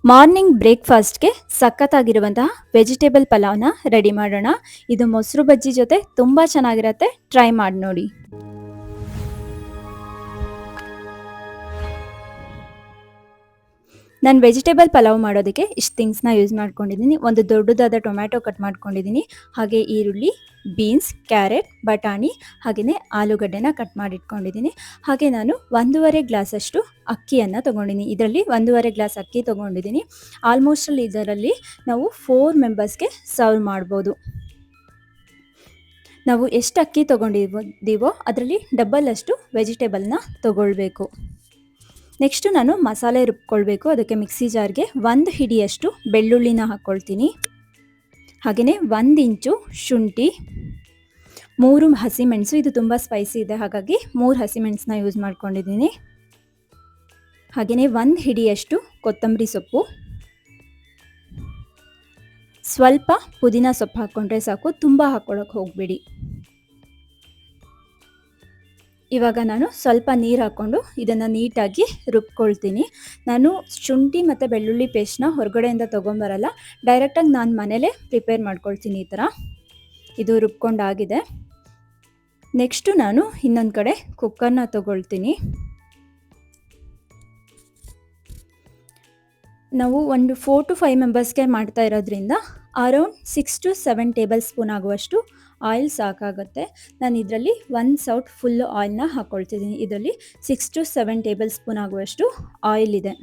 Morning ಬ್ರೇಕ್‌ಫಾಸ್ಟ್‌ಗೆ ಸಖತ್ತಾಗಿರುವಂತಹ vegetable ಪಲಾವ್‌ನ ready ಮಾಡೋಣ. ಇದು ಮೊಸರು ಬಜ್ಜಿ ಜೊತೆ ತುಂಬಾ ಚೆನ್ನಾಗಿರತ್ತೆ. ಟ್ರೈ ಮಾಡಿ ನೋಡಿ. ನಾನು ವೆಜಿಟೇಬಲ್ ಪಲಾವ್ ಮಾಡೋದಕ್ಕೆ ಇಷ್ಟು ಥಿಂಗ್ಸ್‌ನ ಯೂಸ್ ಮಾಡ್ಕೊಂಡಿದ್ದೀನಿ. ಒಂದು ದೊಡ್ಡದಾದ ಟೊಮ್ಯಾಟೊ ಕಟ್ ಮಾಡ್ಕೊಂಡಿದ್ದೀನಿ. ಹಾಗೆ ಈರುಳ್ಳಿ, ಬೀನ್ಸ್, ಕ್ಯಾರೆಟ್, ಬಟಾಣಿ ಹಾಗೆಯೇ ಆಲೂಗಡ್ಡೆನ ಕಟ್ ಮಾಡಿಟ್ಕೊಂಡಿದ್ದೀನಿ. ಹಾಗೆ ನಾನು 1.5 ಗ್ಲಾಸಷ್ಟು ಅಕ್ಕಿಯನ್ನು ತೊಗೊಂಡಿದ್ದೀನಿ. ಇದರಲ್ಲಿ 1.5 ಗ್ಲಾಸ್ ಅಕ್ಕಿ ತೊಗೊಂಡಿದ್ದೀನಿ. ಆಲ್ಮೋಸ್ಟ್ ಇದರಲ್ಲಿ ನಾವು 4 ಮೆಂಬರ್ಸ್‌ಗೆ ಸರ್ವ್ ಮಾಡ್ಬೋದು. ನಾವು ಎಷ್ಟು ಅಕ್ಕಿ ತೊಗೊಂಡಿದ್ದೀವೋ ಅದರಲ್ಲಿ ಡಬಲ್ ಅಷ್ಟು ವೆಜಿಟೇಬಲ್ನ ತೊಗೊಳ್ಬೇಕು. ನೆಕ್ಸ್ಟು ನಾನು ಮಸಾಲೆ ರುಬ್ಕೊಳ್ಬೇಕು. ಅದಕ್ಕೆ ಮಿಕ್ಸಿ ಜಾರ್ಗೆ 1 ಹಿಡಿಯಷ್ಟು ಬೆಳ್ಳುಳ್ಳಿನ ಹಾಕ್ಕೊಳ್ತೀನಿ. ಹಾಗೆಯೇ 1 ಇಂಚು ಶುಂಠಿ, 3 ಹಸಿಮೆಣಸು. ಇದು ತುಂಬ ಸ್ಪೈಸಿ ಇದೆ, ಹಾಗಾಗಿ 3 ಹಸಿಮೆಣಸನ್ನ ಯೂಸ್ ಮಾಡ್ಕೊಂಡಿದ್ದೀನಿ. ಹಾಗೆಯೇ 1 ಹಿಡಿಯಷ್ಟು ಕೊತ್ತಂಬರಿ ಸೊಪ್ಪು, ಸ್ವಲ್ಪ ಪುದೀನ ಸೊಪ್ಪು ಹಾಕ್ಕೊಂಡ್ರೆ ಸಾಕು, ತುಂಬ ಹಾಕ್ಕೊಳ್ಳೋಕೆ ಹೋಗಬೇಡಿ. ಇವಾಗ ನಾನು ಸ್ವಲ್ಪ ನೀರು ಹಾಕ್ಕೊಂಡು ಇದನ್ನು ನೀಟಾಗಿ ರುಬ್ಕೊಳ್ತೀನಿ. ನಾನು ಶುಂಠಿ ಮತ್ತು ಬೆಳ್ಳುಳ್ಳಿ ಪೇಸ್ಟ್ನ ಹೊರಗಡೆಯಿಂದ ತೊಗೊಂಬರಲ್ಲ, ಡೈರೆಕ್ಟಾಗಿ ನಾನು ಮನೇಲೇ ಪ್ರಿಪೇರ್ ಮಾಡ್ಕೊಳ್ತೀನಿ. ಈ ಥರ ಇದು ರುಬ್ಕೊಂಡಾಗಿದೆ. ನೆಕ್ಸ್ಟು ನಾನು ಇನ್ನೊಂದು ಕಡೆ ಕುಕ್ಕರ್ನ ತೊಗೊಳ್ತೀನಿ. ನಾವು ಒಂದು 4 to 5 ಮೆಂಬರ್ಸ್ಗೆ ಮಾಡ್ತಾ ಇರೋದ್ರಿಂದ ಅರೌಂಡ್ 6 to 7 ಟೇಬಲ್ ಸ್ಪೂನ್ ಆಗುವಷ್ಟು ಆಯಿಲ್ ಸಾಕಾಗುತ್ತೆ. ನಾನು ಇದರಲ್ಲಿ 1 ಸೌಟ್ ಫುಲ್ ಆಯಿಲ್ನ ಹಾಕ್ಕೊಳ್ತಿದ್ದೀನಿ. ಇದರಲ್ಲಿ 6 to 7 ಟೇಬಲ್ ಸ್ಪೂನ್ ಆಗುವಷ್ಟು ಆಯಿಲ್ ಇದೆ.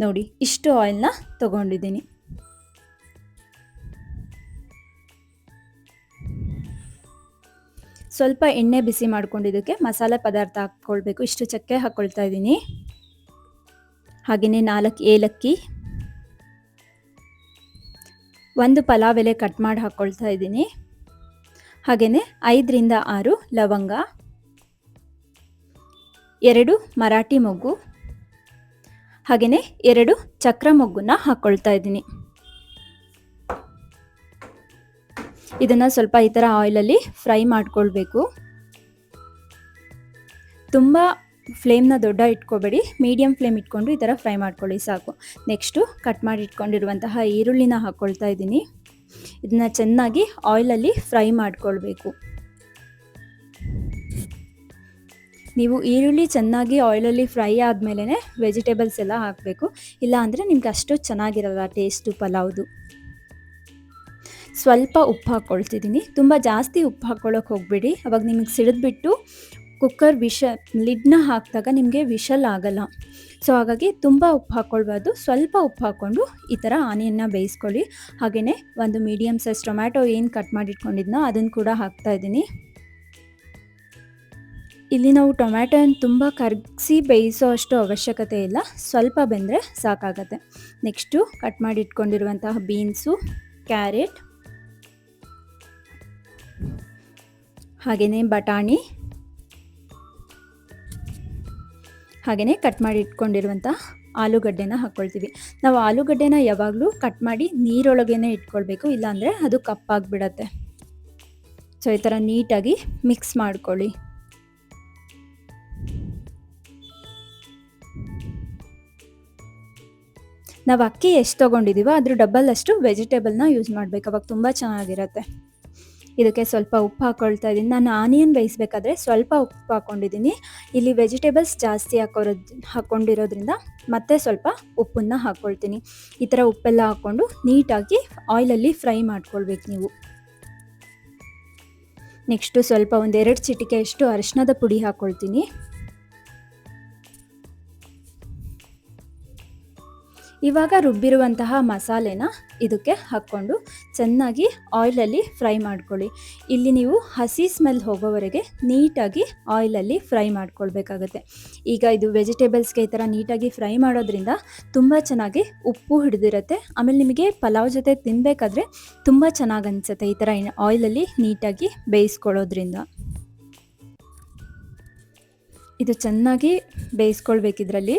ನೋಡಿ, ಇಷ್ಟು ಆಯಿಲ್ನ ತೊಗೊಂಡಿದ್ದೀನಿ. ಸ್ವಲ್ಪ ಎಣ್ಣೆ ಬಿಸಿ ಮಾಡ್ಕೊಂಡಿದ್ದಕ್ಕೆ ಮಸಾಲೆ ಪದಾರ್ಥ ಹಾಕ್ಕೊಳ್ಬೇಕು. ಇಷ್ಟು ಚಕ್ಕೆ ಹಾಕ್ಕೊಳ್ತಾ ಇದ್ದೀನಿ. ಹಾಗೆಯೇ 4 ಏಲಕ್ಕಿ, 1 ಪಲಾವ್ ಎಲೆ ಕಟ್ ಮಾಡಿ ಹಾಕ್ಕೊಳ್ತಾ ಇದ್ದೀನಿ. ಹಾಗೆಯೇ 5 ರಿಂದ 6 ಲವಂಗ, 2 ಮರಾಠಿ ಮೊಗ್ಗು, ಹಾಗೆಯೇ 2 ಚಕ್ರ ಮೊಗ್ಗನ್ನ ಹಾಕ್ಕೊಳ್ತಾ ಇದ್ದೀನಿ. ಇದನ್ನು ಸ್ವಲ್ಪ ಈ ಥರ ಆಯಿಲಲ್ಲಿ ಫ್ರೈ ಮಾಡ್ಕೊಳ್ಬೇಕು. ತುಂಬ ಫ್ಲೇಮ್ನ ದೊಡ್ಡ ಇಟ್ಕೋಬೇಡಿ, ಮೀಡಿಯಮ್ ಫ್ಲೇಮ್ ಇಟ್ಕೊಂಡು ಈ ಥರ ಫ್ರೈ ಮಾಡ್ಕೊಳ್ಳಿ ಸಾಕು. ನೆಕ್ಸ್ಟು ಕಟ್ ಮಾಡಿ ಇಟ್ಕೊಂಡಿರುವಂತಹ ಈರುಳ್ಳಿನ ಹಾಕ್ಕೊಳ್ತಾ ಇದ್ದೀನಿ. ಇದನ್ನು ಚೆನ್ನಾಗಿ ಆಯಿಲಲ್ಲಿ ಫ್ರೈ ಮಾಡ್ಕೊಳ್ಬೇಕು. ನೀವು ಈರುಳ್ಳಿ ಚೆನ್ನಾಗಿ ಆಯಿಲಲ್ಲಿ ಫ್ರೈ ಆದಮೇಲೆ ವೆಜಿಟೇಬಲ್ಸ್ ಎಲ್ಲ ಹಾಕಬೇಕು, ಇಲ್ಲ ಅಂದರೆ ನಿಮ್ಗೆ ಅಷ್ಟು ಚೆನ್ನಾಗಿರಲ್ಲ ಟೇಸ್ಟು ಪಲಾವ್ದು. ಸ್ವಲ್ಪ ಉಪ್ಪು ಹಾಕ್ಕೊಳ್ತಿದ್ದೀನಿ. ತುಂಬ ಜಾಸ್ತಿ ಉಪ್ಪು ಹಾಕ್ಕೊಳ್ಳೋಕೆ ಹೋಗಬೇಡಿ, ಅವಾಗ ನಿಮಗೆ ಸಿಡಿದ್ಬಿಟ್ಟು ಕುಕ್ಕರ್ ಲಿಡ್ನ ಹಾಕಿದಾಗ ನಿಮಗೆ ವಿಷಲ್ ಆಗಲ್ಲ. ಸೊ ಹಾಗಾಗಿ ತುಂಬ ಉಪ್ಪು ಹಾಕ್ಕೊಳ್ಬಾರ್ದು, ಸ್ವಲ್ಪ ಉಪ್ಪು ಹಾಕ್ಕೊಂಡು ಈ ಥರ ಆನಿಯನ್ನ ಬೇಯಿಸ್ಕೊಳ್ಳಿ. ಹಾಗೆಯೇ ಒಂದು ಮೀಡಿಯಮ್ ಸೈಜ್ ಟೊಮ್ಯಾಟೊ ಏನು ಕಟ್ ಮಾಡಿಟ್ಕೊಂಡಿದ್ನೋ ಅದನ್ನು ಕೂಡ ಹಾಕ್ತಾಯಿದ್ದೀನಿ. ಇಲ್ಲಿ ನಾವು ಟೊಮ್ಯಾಟೊನ ತುಂಬ ಕರಗಿಸಿ ಬೇಯಿಸೋ ಅಷ್ಟು ಅವಶ್ಯಕತೆ ಇಲ್ಲ, ಸ್ವಲ್ಪ ಬೆಂದರೆ ಸಾಕಾಗತ್ತೆ. ನೆಕ್ಸ್ಟು ಕಟ್ ಮಾಡಿ ಇಟ್ಕೊಂಡಿರುವಂತಹ ಬೀನ್ಸು, ಕ್ಯಾರೆಟ್, ಹಾಗೆಯೇ ಬಟಾಣಿ, ಹಾಗೆಯೇ ಕಟ್ ಮಾಡಿ ಇಟ್ಕೊಂಡಿರುವಂಥ ಆಲೂಗಡ್ಡೆನ ಹಾಕ್ಕೊಳ್ತೀವಿ. ನಾವು ಆಲೂಗಡ್ಡೆನ ಯಾವಾಗಲೂ ಕಟ್ ಮಾಡಿ ನೀರೊಳಗೇ ಇಟ್ಕೊಳ್ಬೇಕು, ಇಲ್ಲಾಂದರೆ ಅದು ಕಪ್ಪಾಗಿಬಿಡತ್ತೆ. ಸೊ ಈ ಥರ ನೀಟಾಗಿ ಮಿಕ್ಸ್ ಮಾಡ್ಕೊಳ್ಳಿ. ನಾವು ಅಕ್ಕಿ ಎಷ್ಟು ತೊಗೊಂಡಿದ್ದೀವೋ ಅದ್ರ ಡಬಲ್ ಅಷ್ಟು ವೆಜಿಟೇಬಲ್ನ ಯೂಸ್ ಮಾಡಬೇಕು, ಅವಾಗ ತುಂಬ ಚೆನ್ನಾಗಿರುತ್ತೆ. ಇದಕ್ಕೆ ಸ್ವಲ್ಪ ಉಪ್ಪು ಹಾಕ್ಕೊಳ್ತಾ ಇದ್ದೀನಿ. ನಾನು ಆನಿಯನ್ ಬೇಯಿಸಬೇಕಾದ್ರೆ ಸ್ವಲ್ಪ ಉಪ್ಪು ಹಾಕ್ಕೊಂಡಿದ್ದೀನಿ. ಇಲ್ಲಿ ವೆಜಿಟೇಬಲ್ಸ್ ಜಾಸ್ತಿ ಹಾಕ್ಕೊಂಡಿರೋದ್ರಿಂದ ಮತ್ತೆ ಸ್ವಲ್ಪ ಉಪ್ಪನ್ನು ಹಾಕ್ಕೊಳ್ತೀನಿ. ಈ ಥರ ಉಪ್ಪೆಲ್ಲ ಹಾಕ್ಕೊಂಡು ನೀಟಾಗಿ ಆಯಿಲಲ್ಲಿ ಫ್ರೈ ಮಾಡ್ಕೊಳ್ಬೇಕು ನೀವು. ನೆಕ್ಸ್ಟು ಸ್ವಲ್ಪ 1-2 ಚಿಟಿಕೆಯಷ್ಟು ಅರಿಶಿಣದ ಪುಡಿ ಹಾಕ್ಕೊಳ್ತೀನಿ. ಇವಾಗ ರುಬ್ಬಿರುವಂತಹ ಮಸಾಲೆನ ಇದಕ್ಕೆ ಹಾಕ್ಕೊಂಡು ಚೆನ್ನಾಗಿ ಆಯಿಲಲ್ಲಿ ಫ್ರೈ ಮಾಡ್ಕೊಳ್ಳಿ. ಇಲ್ಲಿ ನೀವು ಹಸಿ ಸ್ಮೆಲ್ ಹೋಗೋವರೆಗೆ ನೀಟಾಗಿ ಆಯಿಲಲ್ಲಿ ಫ್ರೈ ಮಾಡ್ಕೊಳ್ಬೇಕಾಗತ್ತೆ. ಈಗ ಇದು ವೆಜಿಟೇಬಲ್ಸ್ಗೆ ಈ ಥರ ನೀಟಾಗಿ ಫ್ರೈ ಮಾಡೋದ್ರಿಂದ ತುಂಬ ಚೆನ್ನಾಗಿ ಉಪ್ಪು ಹಿಡಿದಿರುತ್ತೆ. ಆಮೇಲೆ ನಿಮಗೆ ಪಲಾವ್ ಜೊತೆ ತಿನ್ನಬೇಕಾದ್ರೆ ತುಂಬ ಚೆನ್ನಾಗಿ ಅನಿಸುತ್ತೆ ಈ ಥರ ಆಯಿಲಲ್ಲಿ ನೀಟಾಗಿ ಬೇಯಿಸ್ಕೊಳ್ಳೋದ್ರಿಂದ. ಇದು ಚೆನ್ನಾಗಿ ಬೇಯಿಸ್ಕೊಳ್ಬೇಕಿದ್ರಲ್ಲಿ.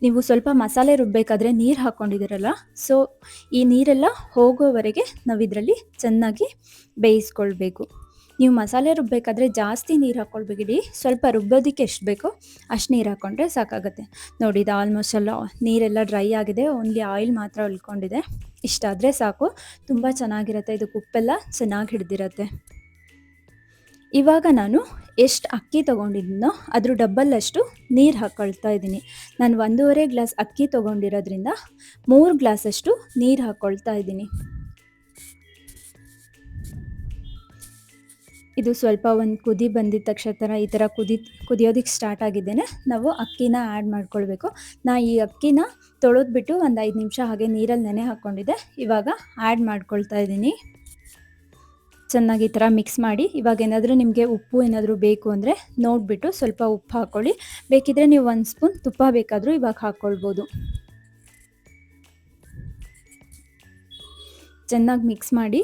ನೀವು ಸ್ವಲ್ಪ ಮಸಾಲೆ ರುಬ್ಬಬೇಕಾದ್ರೆ ನೀರು ಹಾಕ್ಕೊಂಡಿದ್ದೀರಲ್ಲ, ಸೊ ಈ ನೀರೆಲ್ಲ ಹೋಗೋವರೆಗೆ ನಾವು ಇದರಲ್ಲಿ ಚೆನ್ನಾಗಿ ಬೇಯಿಸ್ಕೊಳ್ಬೇಕು. ನೀವು ಮಸಾಲೆ ರುಬ್ಬಬೇಕಾದ್ರೆ ಜಾಸ್ತಿ ನೀರು ಹಾಕ್ಕೊಳ್ಬೇಡಿ, ಸ್ವಲ್ಪ ರುಬ್ಬೋದಕ್ಕೆ ಎಷ್ಟು ಬೇಕೋ ಅಷ್ಟು ನೀರು ಹಾಕ್ಕೊಂಡ್ರೆ ಸಾಕಾಗುತ್ತೆ. ನೋಡಿ, ಇದು ಆಲ್ಮೋಸ್ಟ್ ಎಲ್ಲ ನೀರೆಲ್ಲ ಡ್ರೈ ಆಗಿದೆ, ಓನ್ಲಿ ಆಯಿಲ್ ಮಾತ್ರ ಉಳ್ಕೊಂಡಿದೆ. ಇಷ್ಟಾದರೆ ಸಾಕು, ತುಂಬ ಚೆನ್ನಾಗಿರುತ್ತೆ. ಇದಕ್ಕೆ ಉಪ್ಪೆಲ್ಲ ಚೆನ್ನಾಗಿ ಹಿಡ್ದಿರತ್ತೆ. ಇವಾಗ ನಾನು ಎಷ್ಟು ಅಕ್ಕಿ ತೊಗೊಂಡಿದ್ದೀನೋ ಅದ್ರ ಡಬ್ಬಲ್ಲಷ್ಟು ನೀರು ಹಾಕ್ಕೊಳ್ತಾ ಇದ್ದೀನಿ. ನಾನು 1.5 ಗ್ಲಾಸ್ ಅಕ್ಕಿ ತೊಗೊಂಡಿರೋದ್ರಿಂದ 3 ಗ್ಲಾಸಷ್ಟು ನೀರು ಹಾಕ್ಕೊಳ್ತಾ ಇದ್ದೀನಿ. ಇದು ಸ್ವಲ್ಪ ಒಂದು ಕುದಿ ಬಂದಿದ್ದ ತಕ್ಷಣ ಈ ಥರ ಕುದಿಯೋದಕ್ಕೆ ಸ್ಟಾರ್ಟ್ ಆಗಿದ್ದೇನೆ ನಾವು ಅಕ್ಕಿನ ಆ್ಯಡ್ ಮಾಡ್ಕೊಳ್ಬೇಕು. ಈ ಅಕ್ಕಿನ ತೊಳೆದ್ಬಿಟ್ಟು ಒಂದು 5 ನಿಮಿಷ ಹಾಗೆ ನೀರಲ್ಲಿ ನೆನೆ ಹಾಕ್ಕೊಂಡಿದ್ದೆ. ಇವಾಗ ಆ್ಯಡ್ ಮಾಡ್ಕೊಳ್ತಾ ಇದ್ದೀನಿ. ಚೆನ್ನಾಗಿ ಈ ಥರ ಮಿಕ್ಸ್ ಮಾಡಿ. ಇವಾಗ ಏನಾದರೂ ನಿಮಗೆ ಉಪ್ಪು ಏನಾದರೂ ಬೇಕು ಅಂದರೆ ನೋಡಿಬಿಟ್ಟು ಸ್ವಲ್ಪ ಉಪ್ಪು ಹಾಕ್ಕೊಳ್ಳಿ. ಬೇಕಿದ್ದರೆ ನೀವು 1 ಸ್ಪೂನ್ ತುಪ್ಪ ಬೇಕಾದರೂ ಇವಾಗ ಹಾಕ್ಕೊಳ್ಬೋದು. ಚೆನ್ನಾಗಿ ಮಿಕ್ಸ್ ಮಾಡಿ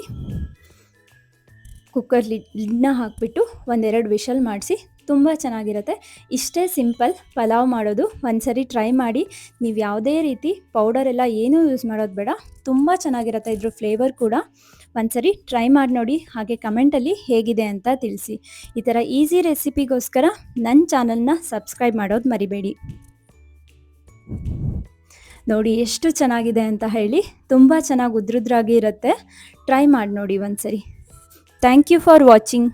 ಕುಕ್ಕರ್ ಲಿಡ್ನ ಹಾಕಿಬಿಟ್ಟು 1-2 ವಿಷಲ್ ಮಾಡಿಸಿ. ತುಂಬ ಚೆನ್ನಾಗಿರುತ್ತೆ. ಇಷ್ಟೇ ಸಿಂಪಲ್ ಪಲಾವ್ ಮಾಡೋದು. ಒಂದ್ಸರಿ ಟ್ರೈ ಮಾಡಿ. ನೀವು ಯಾವುದೇ ರೀತಿ ಪೌಡರ್ ಎಲ್ಲ ಏನೂ ಯೂಸ್ ಮಾಡೋದು ಬೇಡ, ತುಂಬ ಚೆನ್ನಾಗಿರುತ್ತೆ. ಇದ್ರ ಫ್ಲೇವರ್ ಕೂಡ ಒಂದ್ಸರಿ ಟ್ರೈ ಮಾಡಿ ನೋಡಿ. ಹಾಗೆ ಕಮೆಂಟಲ್ಲಿ ಹೇಗಿದೆ ಅಂತ ತಿಳಿಸಿ. ಈ ಥರ ಈಸಿ ರೆಸಿಪಿಗೋಸ್ಕರ ನನ್ನ ಚಾನಲ್ನ ಸಬ್ಸ್ಕ್ರೈಬ್ ಮಾಡೋದು ಮರಿಬೇಡಿ. ನೋಡಿ ಎಷ್ಟು ಚೆನ್ನಾಗಿದೆ ಅಂತ ಹೇಳಿ. ತುಂಬ ಚೆನ್ನಾಗಿ ಉದ್ರುದ್ರಾಗಿ ಇರುತ್ತೆ. ಟ್ರೈ ಮಾಡಿ ನೋಡಿ ಒಂದ್ಸರಿ. Thank you for watching.